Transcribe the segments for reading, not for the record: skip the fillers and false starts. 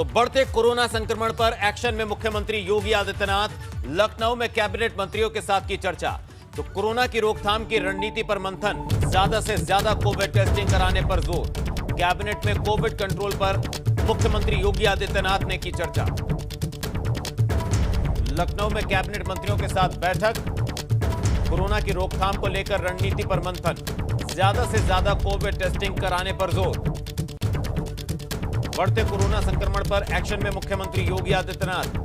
तो बढ़ते कोरोना संक्रमण पर एक्शन में मुख्यमंत्री योगी आदित्यनाथ। लखनऊ में कैबिनेट मंत्रियों के साथ की चर्चा। तो कोरोना की रोकथाम की रणनीति पर मंथन। ज्यादा से ज्यादा कोविड टेस्टिंग कराने पर जोर। कैबिनेट में कोविड कंट्रोल पर मुख्यमंत्री योगी आदित्यनाथ ने की चर्चा। लखनऊ में कैबिनेट मंत्रियों के साथ बैठक। कोरोना की रोकथाम को लेकर रणनीति पर मंथन। ज्यादा से ज्यादा कोविड टेस्टिंग कराने पर जोर। बढ़ते कोरोना संक्रमण पर एक्शन में मुख्यमंत्री योगी आदित्यनाथ।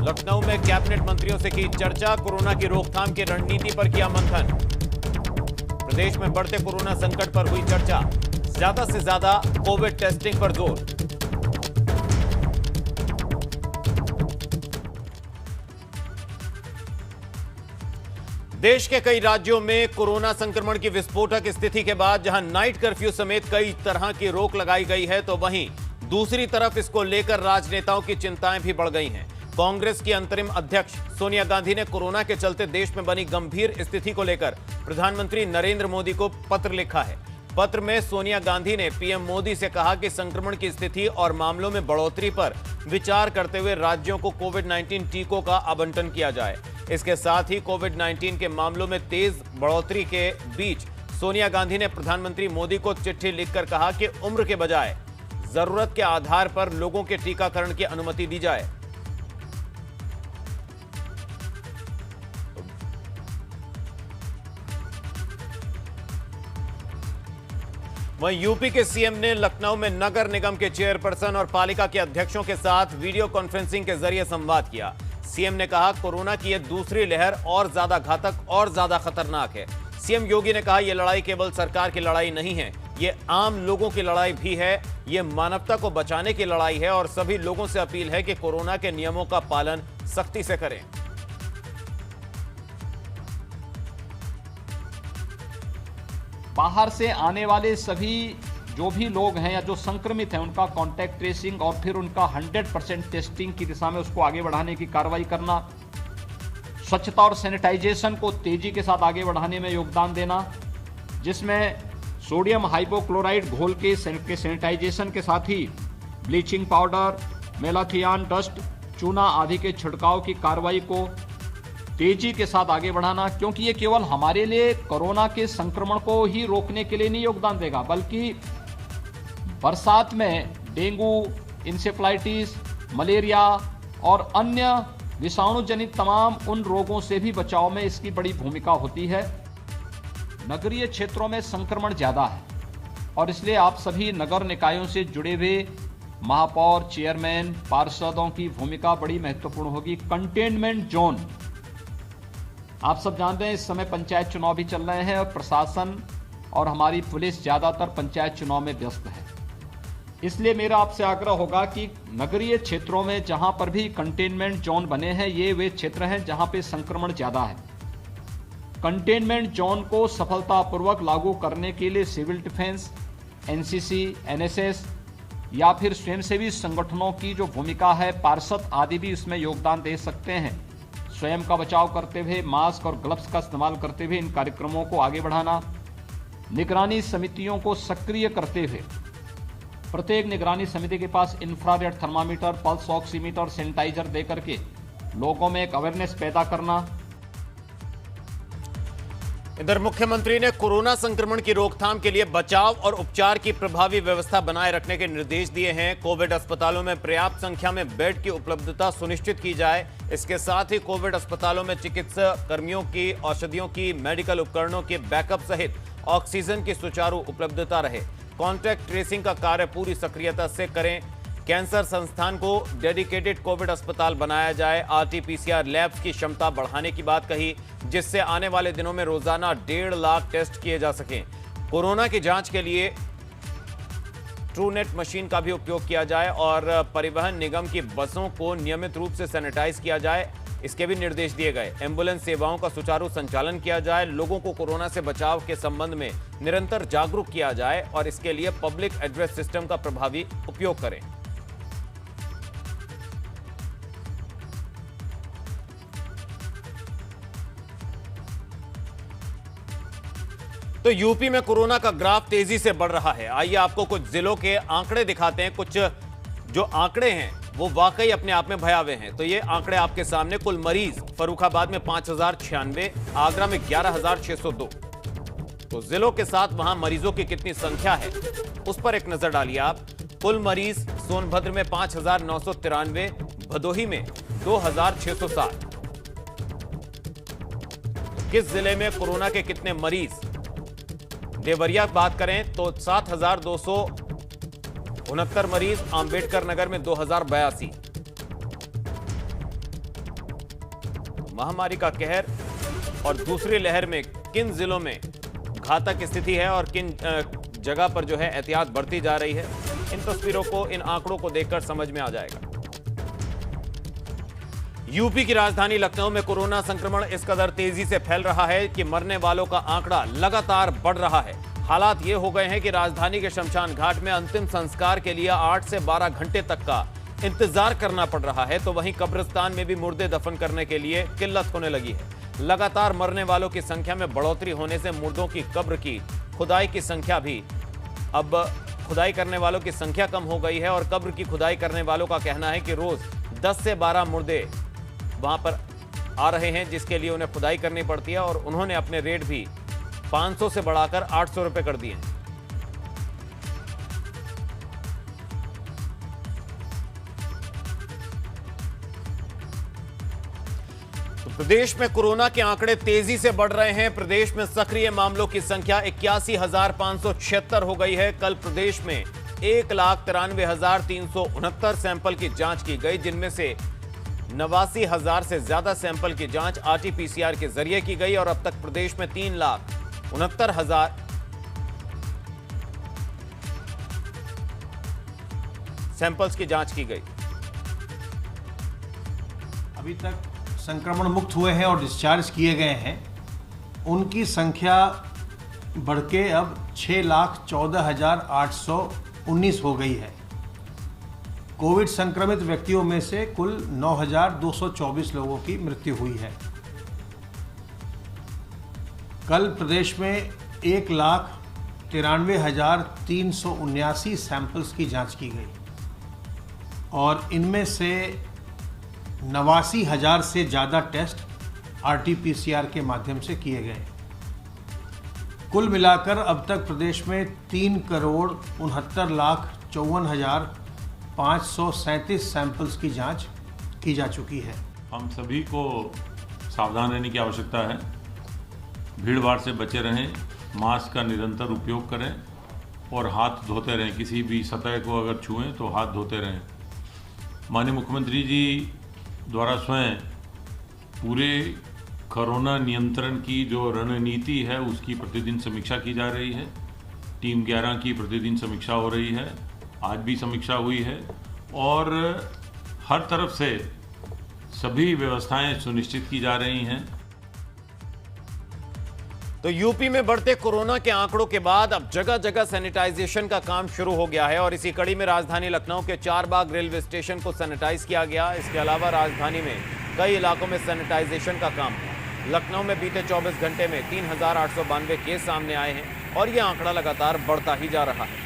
लखनऊ में कैबिनेट मंत्रियों से की चर्चा। कोरोना की रोकथाम की रणनीति पर किया मंथन। प्रदेश में बढ़ते कोरोना संकट पर हुई चर्चा। ज्यादा से ज्यादा कोविड टेस्टिंग पर जोर। देश के कई राज्यों में कोरोना संक्रमण की विस्फोटक स्थिति के बाद जहां नाइट कर्फ्यू समेत कई तरह की रोक लगाई गई है, तो वहीं दूसरी तरफ इसको लेकर राजनेताओं की चिंताएं भी बढ़ गई हैं। कांग्रेस की अंतरिम अध्यक्ष सोनिया गांधी ने कोरोना के चलते देश में बनी गंभीर स्थिति को लेकर प्रधानमंत्री नरेंद्र मोदी को पत्र लिखा है। पत्र में सोनिया गांधी ने पीएम मोदी से कहा कि संक्रमण की स्थिति और मामलों में बढ़ोतरी पर विचार करते हुए राज्यों को कोविड-19 टीकों का आवंटन किया जाए। इसके साथ ही कोविड-19 के मामलों में तेज बढ़ोतरी के बीच सोनिया गांधी ने प्रधानमंत्री मोदी को चिट्ठी लिखकर कहा कि उम्र के बजाय जरूरत के आधार पर लोगों के टीकाकरण की अनुमति दी जाए। वहीं यूपी के सीएम ने लखनऊ में नगर निगम के चेयरपर्सन और पालिका के अध्यक्षों के साथ वीडियो कॉन्फ्रेंसिंग के जरिए संवाद किया। सीएम ने कहा कोरोना की यह दूसरी लहर और ज्यादा घातक और ज्यादा खतरनाक है। सीएम योगी ने कहा यह लड़ाई केवल सरकार की लड़ाई नहीं है, ये आम लोगों की लड़ाई भी है। ये मानवता को बचाने की लड़ाई है और सभी लोगों से अपील है कि कोरोना के नियमों का पालन सख्ती से करें। बाहर से आने वाले सभी जो भी लोग हैं या जो संक्रमित हैं उनका कांटेक्ट ट्रेसिंग और फिर उनका 100% टेस्टिंग की दिशा में उसको आगे बढ़ाने की कार्रवाई करना, स्वच्छता और सैनिटाइजेशन को तेजी के साथ आगे बढ़ाने में योगदान देना, जिसमें सोडियम हाइपोक्लोराइड घोल के सैनिटाइजेशन के साथ ही ब्लीचिंग पाउडर, मेलाथियान डस्ट, चूना आदि के छिड़काव की कार्रवाई को तेजी के साथ आगे बढ़ाना, क्योंकि ये केवल हमारे लिए कोरोना के संक्रमण को ही रोकने के लिए नहीं योगदान देगा, बल्कि बरसात में डेंगू, इंसेफ्लाइटिस, मलेरिया और अन्य विषाणु जनित तमाम उन रोगों से भी बचाव में इसकी बड़ी भूमिका होती है। नगरीय क्षेत्रों में संक्रमण ज्यादा है और इसलिए आप सभी नगर निकायों से जुड़े हुए महापौर, चेयरमैन, पार्षदों की भूमिका बड़ी महत्वपूर्ण होगी। कंटेनमेंट जोन, आप सब जानते हैं इस समय पंचायत चुनाव भी चल रहे हैं और प्रशासन और हमारी पुलिस ज्यादातर पंचायत चुनाव में व्यस्त है। इसलिए मेरा आपसे आग्रह होगा कि नगरीय क्षेत्रों में जहां पर भी कंटेनमेंट जोन बने हैं, ये वे क्षेत्र हैं जहां पे संक्रमण ज्यादा है। कंटेनमेंट जोन को सफलतापूर्वक लागू करने के लिए सिविल डिफेंस, एनसीसी, एनएसएस या फिर स्वयंसेवी संगठनों की जो भूमिका है, पार्षद आदि भी इसमें योगदान दे सकते हैं। स्वयं का बचाव करते हुए मास्क और ग्लव्स का इस्तेमाल करते हुए इन कार्यक्रमों को आगे बढ़ाना, निगरानी समितियों को सक्रिय करते हुए प्रत्येक निगरानी समिति के पास infrared thermometer, pulse oximeter, sanitiser देकर के लोगों में एक अवेयरनेस पैदा करना। इधर मुख्यमंत्री ने कोरोना संक्रमण की रोकथाम के लिए बचाव और उपचार की प्रभावी व्यवस्था बनाए रखने के निर्देश दिए हैं। कोविड अस्पतालों में पर्याप्त संख्या में बेड की उपलब्धता सुनिश्चित की जाए। इसके साथ ही कोविड अस्पतालों में चिकित्सा कर्मियों की, औषधियों की, मेडिकल उपकरणों के बैकअप सहित ऑक्सीजन की सुचारू उपलब्धता रहे। कॉन्टैक्ट ट्रेसिंग का कार्य पूरी सक्रियता से करें। कैंसर संस्थान को डेडिकेटेड कोविड अस्पताल बनाया जाए। आरटी-पीसीआर लैब्स की क्षमता बढ़ाने की बात कही, जिससे आने वाले दिनों में रोजाना 1.5 लाख टेस्ट किए जा सकें। कोरोना की जांच के लिए ट्रूनेट मशीन का भी उपयोग किया जाए और परिवहन निगम की बसों को नियमित रूप से सैनिटाइज किया जाए, इसके भी निर्देश दिए गए। एम्बुलेंस सेवाओं का सुचारू संचालन किया जाए। लोगों को कोरोना से बचाव के संबंध में निरंतर जागरूक किया जाए और इसके लिए पब्लिक एड्रेस सिस्टम का प्रभावी उपयोग करें। तो यूपी में कोरोना का ग्राफ तेजी से बढ़ रहा है। आइए आपको कुछ जिलों के आंकड़े दिखाते हैं। कुछ जो आंकड़े हैं वो वाकई अपने आप में भयावह हैं। तो ये आंकड़े आपके सामने। कुल मरीज फर्रुखाबाद में 5096, आगरा में 11602। तो जिलों के साथ वहां मरीजों की कितनी संख्या है उस पर एक नजर डालिए आप। कुल मरीज सोनभद्र में 5993, भदोही में 2607। किस जिले में कोरोना के कितने मरीज? देवरिया बात करें तो 7269 मरीज, अंबेडकर नगर में 2082। महामारी का कहर और दूसरी लहर में किन जिलों में घातक स्थिति है और किन जगह पर जो है एहतियात बढ़ती जा रही है, इन तस्वीरों को, इन आंकड़ों को देखकर समझ में आ जाएगा। यूपी की राजधानी लखनऊ में कोरोना संक्रमण इस कदर तेजी से फैल रहा है कि मरने वालों का आंकड़ा लगातार बढ़ रहा है। हालात ये हो गए हैं कि राजधानी के शमशान घाट में अंतिम संस्कार के लिए 8 से 12 घंटे तक का इंतजार करना पड़ रहा है। तो वहीं कब्रिस्तान में भी मुर्दे दफन करने के लिए किल्लत होने लगी है। लगातार मरने वालों की संख्या में बढ़ोतरी होने से मुर्दों की कब्र की खुदाई की संख्या भी, अब खुदाई करने वालों की संख्या कम हो गई है और कब्र की खुदाई करने वालों का कहना है कि रोज 10 से 12 मुर्दे वहां पर आ रहे हैं, जिसके लिए उन्हें खुदाई करनी पड़ती है और उन्होंने अपने रेट भी 500 से बढ़ाकर 800 रुपए कर दिए हैं। तो प्रदेश में कोरोना के आंकड़े तेजी से बढ़ रहे हैं। प्रदेश में सक्रिय मामलों की संख्या 81,576 हो गई है। कल प्रदेश में 1,93,369 सैंपल की जांच की गई, जिनमें से 89,000 से ज्यादा सैंपल की जांच आरटी-पीसीआर के जरिए की गई और अब तक प्रदेश में 3,69,000 सैंपल्स की जांच की गई। अभी तक संक्रमण मुक्त हुए हैं और डिस्चार्ज किए गए हैं, उनकी संख्या बढ़ के अब 6,14,819 हो गई है। कोविड संक्रमित व्यक्तियों में से कुल 9,224 लोगों की मृत्यु हुई है। कल प्रदेश में 1,93,379 सैंपल्स की जांच की गई और इनमें से 89,000 से ज़्यादा टेस्ट आरटी-पीसीआर के माध्यम से किए गए। कुल मिलाकर अब तक प्रदेश में 3,69,54,537 सैंपल्स की जांच की जा चुकी है। हम सभी को सावधान रहने की आवश्यकता है। भीड़-भाड़ से बचे रहें, मास्क का निरंतर उपयोग करें और हाथ धोते रहें। किसी भी सतह को अगर छुएं तो हाथ धोते रहें। माननीय मुख्यमंत्री जी द्वारा स्वयं पूरे कोरोना नियंत्रण की जो रणनीति है उसकी प्रतिदिन समीक्षा की जा रही है। टीम 11 की प्रतिदिन समीक्षा हो रही है, आज भी समीक्षा हुई है और हर तरफ से सभी व्यवस्थाएं सुनिश्चित की जा रही हैं। तो यूपी में बढ़ते कोरोना के आंकड़ों के बाद अब जगह जगह सैनिटाइजेशन का काम शुरू हो गया है और इसी कड़ी में राजधानी लखनऊ के चारबाग रेलवे स्टेशन को सैनिटाइज किया गया। इसके अलावा राजधानी में कई इलाकों में सैनिटाइजेशन का काम हुआ। लखनऊ में बीते 24 घंटे में 3,892 केस सामने आए हैं और यह आंकड़ा लगातार बढ़ता ही जा रहा है।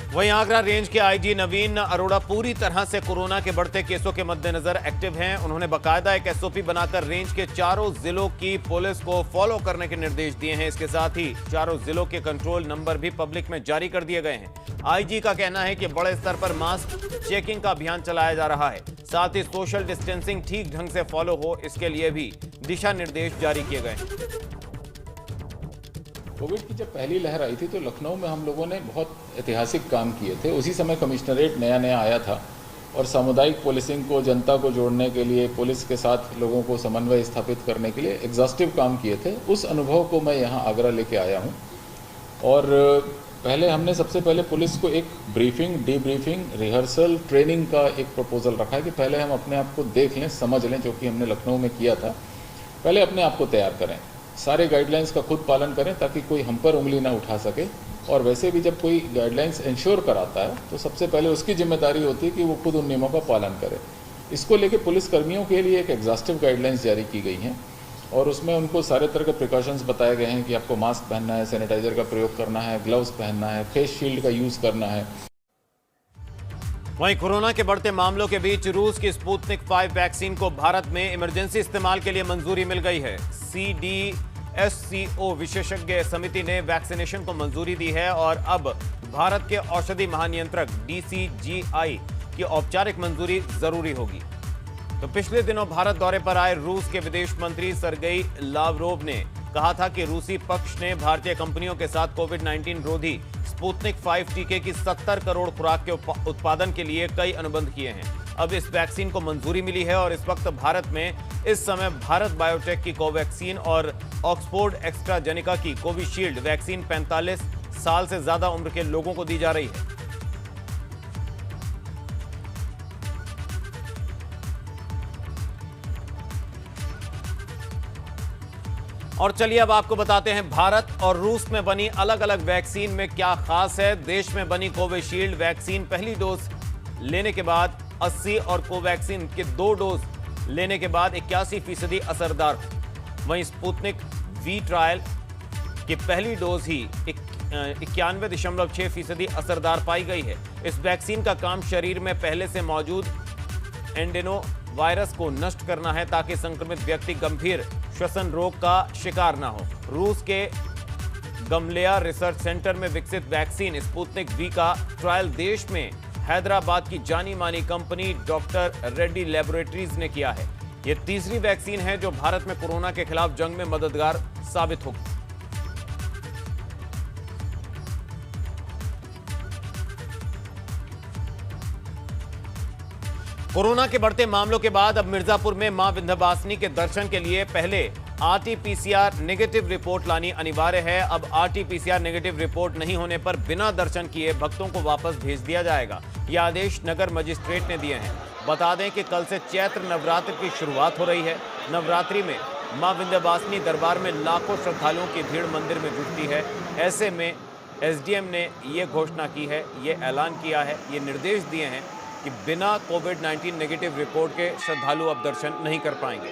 वहीं आगरा रेंज के आईजी नवीन अरोड़ा पूरी तरह से कोरोना के बढ़ते केसों के मद्देनजर एक्टिव हैं। उन्होंने बाकायदा एक एसओपी बनाकर रेंज के चारों जिलों की पुलिस को फॉलो करने के निर्देश दिए हैं। इसके साथ ही चारों जिलों के कंट्रोल नंबर भी पब्लिक में जारी कर दिए गए हैं। आईजी का कहना है कि बड़े स्तर पर मास्क चेकिंग का अभियान चलाया जा रहा है, साथ ही सोशल डिस्टेंसिंग ठीक ढंग से फॉलो हो, इसके लिए भी दिशा निर्देश जारी किए गए हैं। कोविड की जब पहली लहर आई थी तो लखनऊ में हम लोगों ने बहुत ऐतिहासिक काम किए थे। उसी समय कमिश्नरेट नया नया आया था और सामुदायिक पुलिसिंग को, जनता को जोड़ने के लिए, पुलिस के साथ लोगों को समन्वय स्थापित करने के लिए एग्जॉस्टिव काम किए थे। उस अनुभव को मैं यहाँ आगरा लेके आया हूँ और पहले हमने सबसे पहले पुलिस को एक ब्रीफिंग, डीब्रीफिंग, रिहर्सल, ट्रेनिंग का एक प्रपोजल रखा है कि पहले हम अपने आप को देख लें, समझ लें, जो कि हमने लखनऊ में किया था। पहले अपने आप को तैयार करें, सारे गाइडलाइंस का खुद पालन करें ताकि कोई हम पर उंगली ना उठा सके। और वैसे भी जब कोई गाइडलाइंस इंश्योर कराता है तो सबसे पहले उसकी जिम्मेदारी होती है कि वो खुद उन नियमों का पालन करे। इसको लेके पुलिस कर्मियों के लिए एक एग्जॉस्टिव गाइडलाइंस जारी की गई हैं और उसमें उनको सारे तरह के प्रिकॉशंस बताए गए हैं कि आपको मास्क पहनना है, सैनिटाइजर का प्रयोग करना है, ग्लव्स पहनना है, फेस शील्ड का यूज़ करना है। वहीं कोरोना के बढ़ते मामलों के बीच रूस की स्पुतनिक 5 वैक्सीन को भारत में इमरजेंसी इस्तेमाल के लिए मंजूरी मिल गई है। CDSCO विशेषज्ञ समिति ने वैक्सीनेशन को मंजूरी दी है और अब भारत के औषधि महानियंत्रक DCGI की औपचारिक मंजूरी जरूरी होगी। तो पिछले दिनों भारत दौरे पर आए रूस के विदेश मंत्री सर्गेई लावरोव ने कहा था कि रूसी पक्ष ने भारतीय कंपनियों के साथ कोविड-19 रोधी स्पुतनिक 5 टीके की 70 करोड़ खुराक के उत्पादन के लिए कई अनुबंध किए हैं। अब इस वैक्सीन को मंजूरी मिली है और इस वक्त भारत में इस समय भारत बायोटेक की कोवैक्सीन और ऑक्सफोर्ड एस्ट्राजेनेका की कोविशील्ड वैक्सीन 45 साल से ज्यादा उम्र के लोगों को दी जा रही है। और चलिए अब आपको बताते हैं भारत और रूस में बनी अलग अलग वैक्सीन में क्या खास है। देश में बनी कोविशील्ड वैक्सीन पहली डोज लेने के बाद 80 और कोवैक्सीन के 2 डोज लेने के बाद 81% असरदार। वहीं स्पुतनिक वी ट्रायल की पहली डोज ही 91.6% असरदार पाई गई है। इस वैक्सीन का काम शरीर में पहले से मौजूद एंडेनो वायरस को नष्ट करना है ताकि संक्रमित व्यक्ति गंभीर श्वसन रोग का शिकार न हो। रूस के गमलेया रिसर्च सेंटर में विकसित वैक्सीन स्पुतनिक वी का ट्रायल देश में हैदराबाद की जानी मानी कंपनी डॉक्टर रेड्डी लैबोरेटरीज ने किया है। यह तीसरी वैक्सीन है जो भारत में कोरोना के खिलाफ जंग में मददगार साबित होगी। कोरोना के बढ़ते मामलों के बाद अब मिर्जापुर में मां विंध्यवासिनी के दर्शन के लिए पहले RT-PCR नेगेटिव रिपोर्ट लानी अनिवार्य है। अब RT-PCR नेगेटिव रिपोर्ट नहीं होने पर बिना दर्शन किए भक्तों को वापस भेज दिया जाएगा। यह आदेश नगर मजिस्ट्रेट ने दिए हैं। बता दें कि कल से चैत्र नवरात्र की शुरुआत हो रही है। नवरात्रि में मां विंध्यवासिनी दरबार में लाखों श्रद्धालुओं की भीड़ मंदिर में जुटती है। ऐसे में SDM ने यह घोषणा की है, ये ऐलान किया है, ये निर्देश दिए हैं कि बिना कोविड-19 नेगेटिव रिपोर्ट के श्रद्धालु अब दर्शन नहीं कर पाएंगे।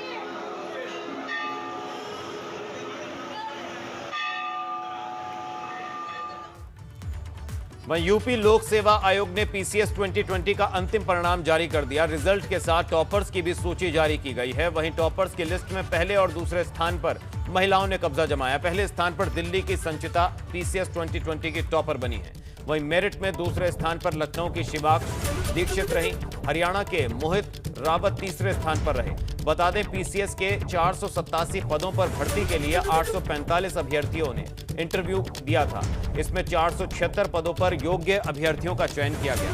वहीं यूपी लोक सेवा आयोग ने PCS 2020 का अंतिम परिणाम जारी कर दिया। रिजल्ट के साथ टॉपर्स की भी सूची जारी की गई है। वहीं टॉपर्स की लिस्ट में पहले और दूसरे स्थान पर महिलाओं ने कब्जा जमाया। पहले स्थान पर दिल्ली की संचिता PCS 2020 की टॉपर बनी है। वहीं मेरिट में दूसरे स्थान पर लखनऊ की शिवाक्ष दीक्षित रही। हरियाणा के मोहित रावत तीसरे स्थान पर रहे। बता दें PCS के 487 पदों पर भर्ती के लिए 845 अभ्यर्थियों ने इंटरव्यू दिया था। इसमें 476 पदों पर योग्य अभ्यर्थियों का चयन किया गया।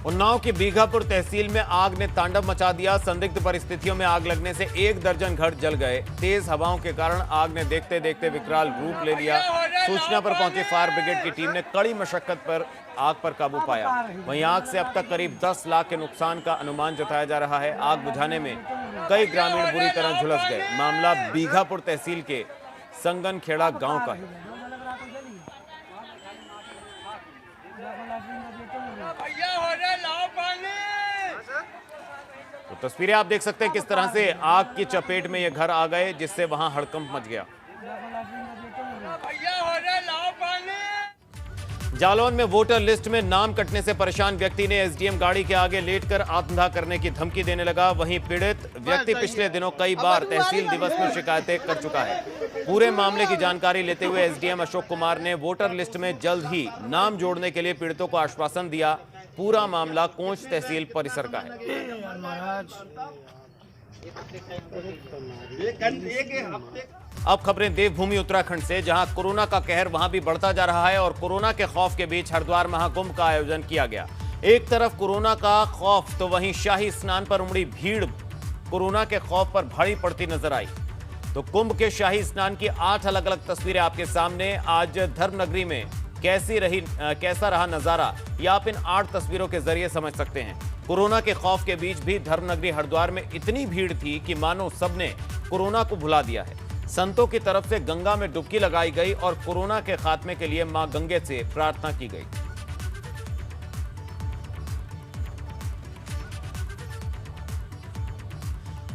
उन्नाव की बीघापुर तहसील में आग ने तांडव मचा दिया। संदिग्ध परिस्थितियों में आग लगने से 1 दर्जन घर जल गए। तेज हवाओं के कारण आग ने देखते देखते विकराल रूप ले लिया। सूचना पर पहुंची फायर ब्रिगेड की टीम ने कड़ी मशक्कत पर आग पर काबू पाया। वहीं आग से अब तक करीब 10 लाख के नुकसान का अनुमान जताया जा रहा है। आग बुझाने में कई ग्रामीण बुरी तरह झुलस गए। मामला बीघापुर तहसील के संगनखेड़ा गांव का है। तो तस्वीरें आप देख सकते हैं किस तरह से आग की चपेट में ये घर आ गए, जिससे वहां हड़कंप मच गया। जालौन में वोटर लिस्ट में नाम कटने से परेशान व्यक्ति ने SDM गाड़ी के आगे लेटकर आत्मदाह करने की धमकी देने लगा। वहीं पीड़ित व्यक्ति पिछले दिनों कई बार तहसील दिवस में शिकायतें कर चुका है। पूरे मामले की जानकारी लेते हुए SDM अशोक कुमार ने वोटर लिस्ट में जल्द ही नाम जोड़ने के लिए पीड़ितों को आश्वासन दिया। पूरा मामला कोंच तहसील परिसर का है। अब खबरें देवभूमि उत्तराखंड से, जहां कोरोना का कहर वहां भी बढ़ता जा रहा है और कोरोना के खौफ के बीच हरिद्वार महाकुंभ का आयोजन किया गया। एक तरफ कोरोना का खौफ तो वहीं शाही स्नान पर उमड़ी भीड़ कोरोना के खौफ पर भारी पड़ती नजर आई। तो कुंभ के शाही स्नान की 8 अलग अलग तस्वीरें आपके सामने। आज धर्मनगरी में कैसा रहा नजारा, ये आप इन 8 तस्वीरों के जरिए समझ सकते हैं। कोरोना के खौफ के बीच भी धर्मनगरी हरिद्वार में इतनी भीड़ थी कि मानो सबने कोरोना को भुला दिया है। संतों की तरफ से गंगा में डुबकी लगाई गई और कोरोना के खात्मे के लिए मां गंगे से प्रार्थना की गई।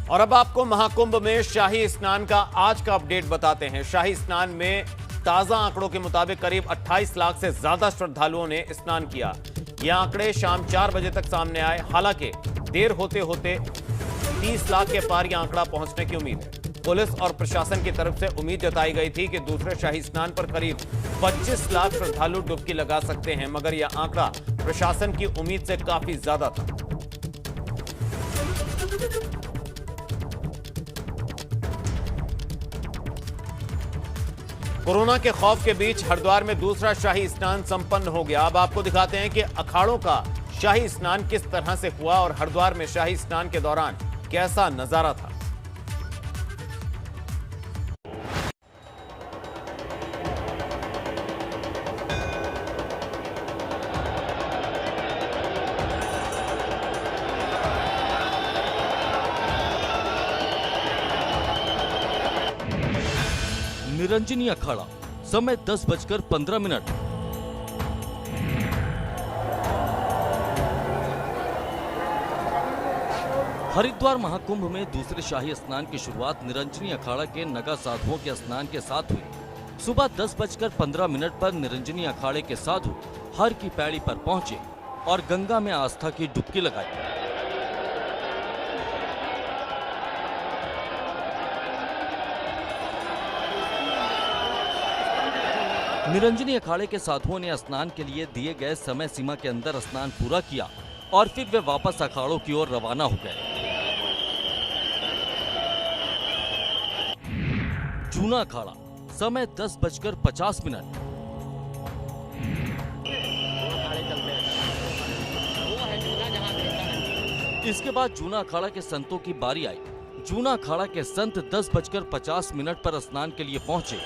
और अब आपको महाकुंभ में शाही स्नान का आज का अपडेट बताते हैं। शाही स्नान में ताजा आंकड़ों के मुताबिक करीब 28 लाख से ज्यादा श्रद्धालुओं ने स्नान किया। ये आंकड़े शाम 4 बजे तक सामने आए। हालांकि देर होते होते 30 लाख के पार यह आंकड़ा पहुंचने की उम्मीद है। पुलिस और प्रशासन की तरफ से उम्मीद जताई गई थी कि दूसरे शाही स्नान पर करीब 25 लाख श्रद्धालु डुबकी लगा सकते हैं, मगर यह आंकड़ा प्रशासन की उम्मीद से काफी ज्यादा था। कोरोना के खौफ के बीच हरिद्वार में दूसरा शाही स्नान संपन्न हो गया। अब आपको दिखाते हैं कि अखाड़ों का शाही स्नान किस तरह से हुआ और हरिद्वार में शाही स्नान के दौरान कैसा नजारा था। निरंजनी अखाड़ा, समय 10:15। हरिद्वार महाकुंभ में दूसरे शाही स्नान की शुरुआत निरंजनी अखाड़ा के नगा साधुओं के स्नान के साथ हुई। सुबह 10:15 पर निरंजनी अखाड़े के साधु हर की पैड़ी पर पहुंचे और गंगा में आस्था की डुबकी लगाई। निरंजनी अखाड़े के साधुओं ने स्नान के लिए दिए गए समय सीमा के अंदर स्नान पूरा किया और फिर वे वापस अखाड़ों की ओर रवाना हो गए। जूना अखाड़ा, समय 10:50। इसके बाद जूना अखाड़ा के संतों की बारी आई। जूना अखाड़ा के संत 10:50 पर स्नान के लिए पहुंचे।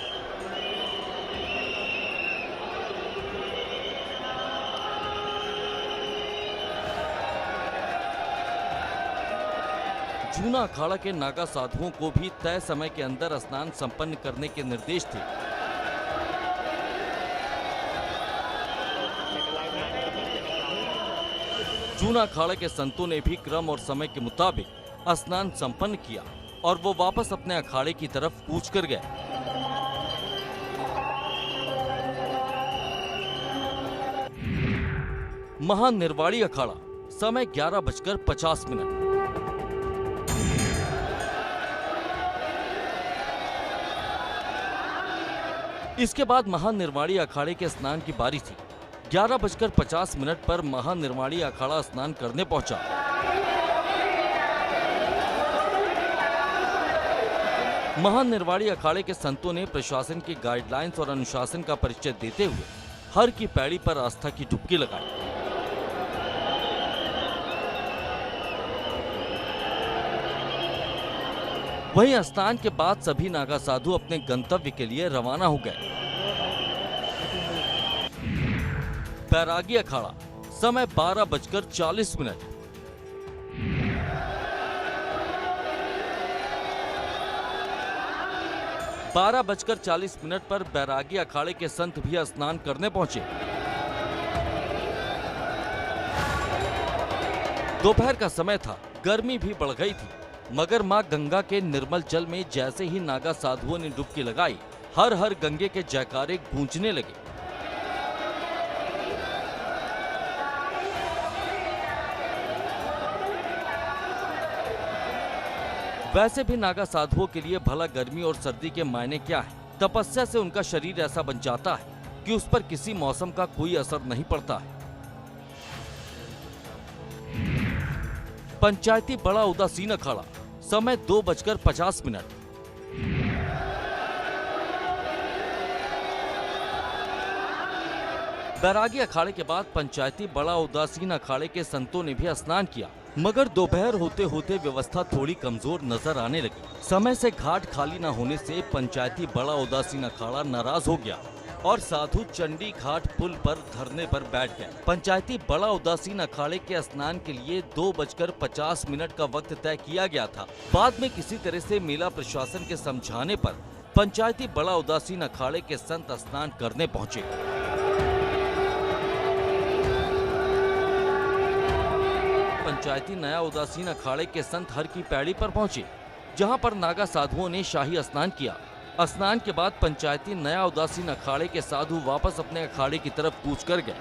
जूना अखाड़ा के नागा साधुओं को भी तय समय के अंदर स्नान संपन्न करने के निर्देश थे। जूना अखाड़ा के संतों ने भी क्रम और समय के मुताबिक स्नान संपन्न किया और वो वापस अपने अखाड़े की तरफ कूच कर गए। महानिर्वाणी अखाड़ा, समय 11:50। इसके बाद महानिर्वाणी अखाड़े के स्नान की बारी थी। 11:50 पर महानिर्वाणी अखाड़ा स्नान करने पहुंचा। महानिर्वाणी अखाड़े के संतों ने प्रशासन की गाइडलाइंस और अनुशासन का परिचय देते हुए हर की पैड़ी पर आस्था की डुबकी लगाई। वहीं स्नान के बाद सभी नागा साधु अपने गंतव्य के लिए रवाना हो गए। बैरागी अखाड़ा, समय 12:40। 12:40 पर बैरागी अखाड़े के संत भी स्नान करने पहुंचे। दोपहर का समय था, गर्मी भी बढ़ गई थी, मगर मां गंगा के निर्मल जल में जैसे ही नागा साधुओं ने डुबकी लगाई, हर हर गंगे के जयकारे गूंजने लगे। वैसे भी नागा साधुओं के लिए भला गर्मी और सर्दी के मायने क्या है। तपस्या से उनका शरीर ऐसा बन जाता है कि उस पर किसी मौसम का कोई असर नहीं पड़ता है। पंचायती बड़ा उदासीन अखाड़ा, समय 2:50। बैरागी अखाड़े के बाद पंचायती बड़ा उदासीन अखाड़े के संतों ने भी स्नान किया, मगर दोपहर होते होते व्यवस्था थोड़ी कमजोर नजर आने लगी। समय से घाट खाली न होने से पंचायती बड़ा उदासीन अखाड़ा नाराज हो गया और साधु चंडी घाट पुल पर धरने पर बैठ गए। पंचायती बड़ा उदासीन अखाड़े के स्नान के लिए 2:50 का वक्त तय किया गया था। बाद में किसी तरह से मेला प्रशासन के समझाने पर पंचायती बड़ा उदासीन अखाड़े के संत स्नान करने पहुंचे। पंचायती नया उदासीन अखाड़े के संत हर की पैड़ी पर पहुंचे, जहां पर नागा साधुओं ने शाही स्नान किया। स्नान के बाद पंचायती नया उदासीन अखाड़े के साधु वापस अपने अखाड़े की तरफ कूच कर गए।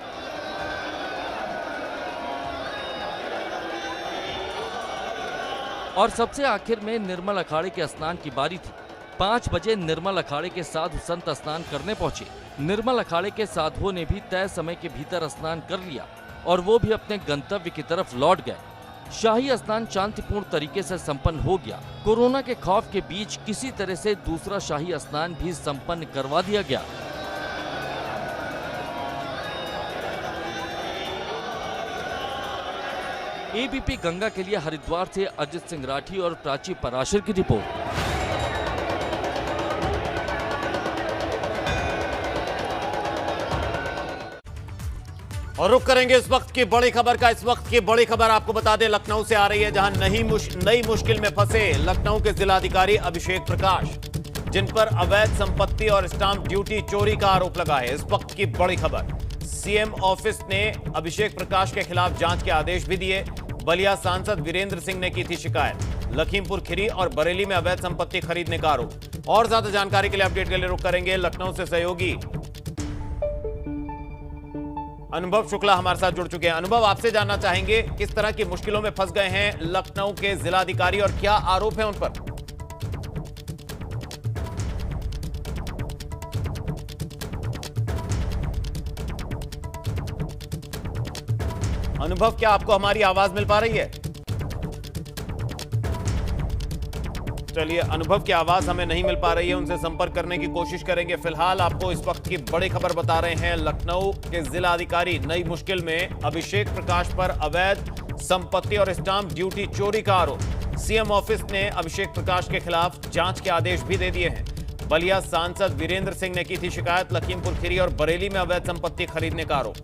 और सबसे आखिर में निर्मल अखाड़े के स्नान की बारी थी। 5 बजे निर्मल अखाड़े के साधु संत स्नान करने पहुंचे। निर्मल अखाड़े के साधुओं ने भी तय समय के भीतर स्नान कर लिया और वो भी अपने गंतव्य की तरफ लौट गए। शाही स्नान शांतिपूर्ण तरीके से संपन्न हो गया। कोरोना के खौफ के बीच किसी तरह से दूसरा शाही स्नान भी संपन्न करवा दिया गया। एबीपी गंगा के लिए हरिद्वार से अजित सिंह राठी और प्राची पराशर की रिपोर्ट। और रुक करेंगे इस वक्त की बड़ी खबर का। इस वक्त की बड़ी खबर आपको बता दें लखनऊ से आ रही है, जहां नई मुश्किल में फंसे लखनऊ के जिलाधिकारी अभिषेक प्रकाश, जिन पर अवैध संपत्ति और स्टाम्प ड्यूटी चोरी का आरोप लगा है। इस वक्त की बड़ी खबर, सीएम ऑफिस ने अभिषेक प्रकाश के खिलाफ जांच के आदेश भी दिए। बलिया सांसद वीरेंद्र सिंह ने की थी शिकायत। लखीमपुर खीरी और बरेली में अवैध संपत्ति खरीदने का आरोप। और ज्यादा जानकारी के लिए अपडेट के लिए रुक करेंगे लखनऊ से सहयोगी अनुभव शुक्ला हमारे साथ जुड़ चुके हैं। अनुभव, आपसे जानना चाहेंगे किस तरह की मुश्किलों में फंस गए हैं लखनऊ के जिलाधिकारी और क्या आरोप है उन पर? अनुभव, क्या आपको हमारी आवाज मिल पा रही है? चलिए, अनुभव की आवाज हमें नहीं मिल पा रही है, उनसे संपर्क करने की कोशिश करेंगे। फिलहाल आपको इस वक्त की बड़ी खबर बता रहे हैं। लखनऊ के जिलाधिकारी नई मुश्किल में, अभिषेक प्रकाश पर अवैध संपत्ति और स्टाम्प ड्यूटी चोरी का आरोप। सीएम ऑफिस ने अभिषेक प्रकाश के खिलाफ जांच के आदेश भी दे दिए हैं। बलिया सांसद वीरेंद्र सिंह ने की थी शिकायत। लखीमपुर खीरी और बरेली में अवैध संपत्ति खरीदने का आरोप।